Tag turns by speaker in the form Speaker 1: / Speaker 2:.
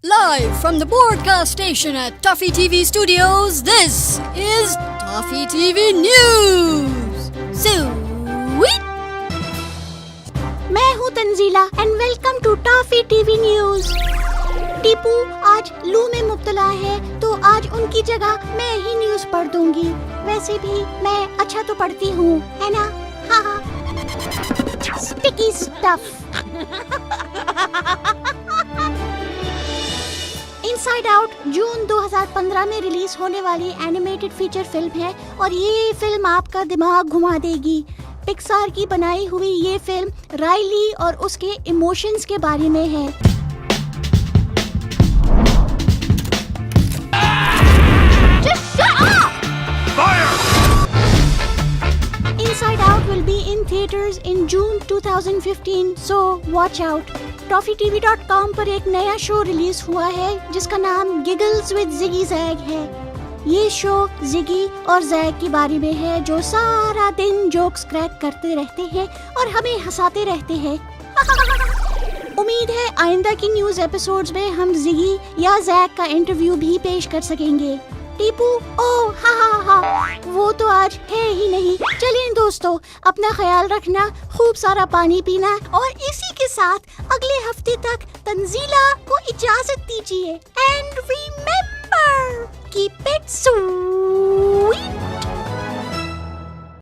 Speaker 1: Live from the broadcast station at ToffeeTV Studios, this is ToffeeTV News. Sweet!
Speaker 2: मैं हूँ Tanjila and welcome to ToffeeTV news. Tipu आज लू में मुब्तला है तो आज उनकी जगह मैं ही न्यूज पढ़ दूंगी। वैसे भी मैं अच्छा तो पढ़ती हूँ, है ना? हाँ। Sticky stuff. इनसाइड आउट जून 2015 में रिलीज होने वाली एनिमेटेड फीचर फिल्म है और ये फिल्म आपका दिमाग घुमा देगी। पिक्सार की बनाई हुई ये फिल्म राइली और उसके इमोशंस के बारे में है। Inside Out will be in theaters in June 2015, so watch out. ToffeeTV.com पर एक नया शो रिलीज हुआ है जिसका नाम Giggles with Ziggy Zag है। ये शो जिगी और जैग के बारे में है जो सारा दिन जोक्स क्रैक करते रहते हैं और हमें हंसाते रहते हैं। उम्मीद है आइंदा की न्यूज एपिसोड्स में हम जिगी या जैग का इंटरव्यू भी पेश कर सकेंगे। टीपू ओह हा वो तो आज है ही नहीं। चलिए दोस्तों, अपना ख्याल रखना, खूब सारा पानी पीना और इसी के साथ अगले हफ्ते तक तंजीला को इजाजत दीजिए। And remember, keep it sweet.